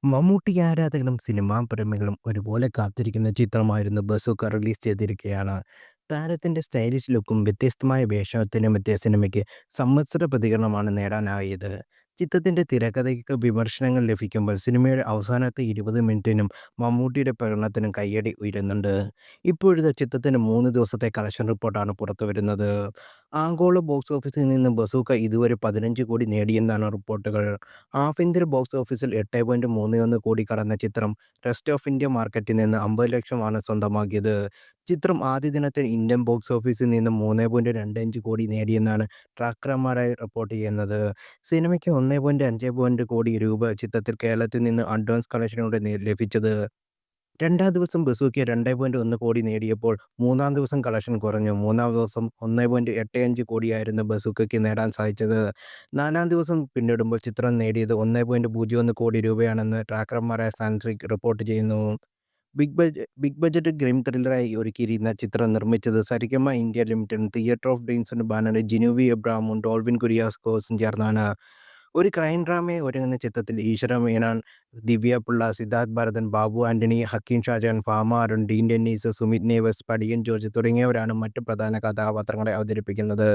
മമ്മൂട്ടി ആരാധകരും സിനിമാ പ്രേമികളും ഒരുപോലെ കാത്തിരിക്കുന്ന ചിത്രമായിരുന്നു ബസൂക്ക റിലീസ് ചെയ്തിരിക്കുകയാണ്. താരത്തിന്റെ സ്റ്റൈലിഷ് ലുക്കും വ്യത്യസ്തമായ വേഷത്തിനുമെത്തിയ സിനിമയ്ക്ക് സമ്മിശ്ര പ്രതികരണമാണ് നേടാനായത്. ചിത്രത്തിന്റെ തിരക്കഥയ്ക്ക് വിമർശനങ്ങൾ ലഭിക്കുമ്പോൾ സിനിമയുടെ അവസാനത്തെ 20 മിനിറ്റിനും മമ്മൂട്ടിയുടെ പ്രകടനത്തിനും കയ്യടി ഉയരുന്നുണ്ട്. ഇപ്പോഴത്തെ ചിത്രത്തിന് 3 ദിവസത്തെ കളക്ഷൻ റിപ്പോർട്ടാണ് പുറത്തുവരുന്നത്. ആഗോള ബോക്സ് ഓഫീസിൽ നിന്ന് ബസൂക്ക ഇതുവരെ 15 കോടി നേടിയെന്നാണ് റിപ്പോർട്ടുകൾ. ആഭ്യന്തര ബോക്സ് ഓഫീസിൽ 8.31 കോടി കടന്ന ചിത്രം റെസ്റ്റ് ഓഫ് ഇന്ത്യ മാർക്കറ്റിൽ നിന്ന് 50 ലക്ഷമാണ് സ്വന്തമാക്കിയത്. ചിത്രം ആദ്യ ദിനത്തിൽ ഇന്ത്യൻ ബോക്സ് ഓഫീസിൽ നിന്ന് 3.25 കോടി നേടിയെന്നാണ് ട്രാക്കർമാരായി റിപ്പോർട്ട് ചെയ്യുന്നത്. സിനിമയ്ക്ക് 1.5 കോടി രൂപ ചിത്രത്തിൽ കേരളത്തിൽ നിന്ന് അഡ്വാൻസ് കളക്ഷനോടെ ലഭിച്ചത്. രണ്ടാം ദിവസം ബസൂക്ക 2.1 കോടി നേടിയപ്പോൾ മൂന്നാം ദിവസം കളക്ഷൻ കുറഞ്ഞു. മൂന്നാം ദിവസം 1.85 കോടിയായിരുന്നു ബസൂക്കയ്ക്ക് നേടാൻ സാധിച്ചത്. നാലാം ദിവസം പിന്നിടുമ്പോൾ ചിത്രം നേടിയത് 1.01 കോടി രൂപയാണെന്ന് ട്രാക്കർമാരായ സൺസ്ട്രീക്ക് റിപ്പോർട്ട് ചെയ്യുന്നു. ബിഗ് ബഡ്ജറ്റ് ക്രൈം ത്രില്ലറായി ഒരുക്കിയിരിക്കുന്ന ചിത്രം നിർമ്മിച്ചത് സരിഗമ ഇന്ത്യ ലിമിറ്റഡും തിയേറ്റർ ഓഫ് ഡ്രീംസിന്റെ ബാനറിൽ ജിനൂവി എബ്രഹാമും ഡോൾവിൻ കുര്യാക്കോസും ചേർന്നാണ്. ഒരു ക്രൈം ഡ്രാമയെ ഒരുങ്ങുന്ന ചിത്രത്തിൽ ഈശ്വര മേനോൻ, ദിവ്യ Pillai, Siddharth Bharathan, Babu Antony, Hakeem Shah Jahan, pharma Arun, Dean Dennis, Sumit നേവസ്, പടിയൻ George തുടങ്ങിയവരാണ് മറ്റ് പ്രധാന കഥാപാത്രങ്ങളെ അവതരിപ്പിക്കുന്നത്.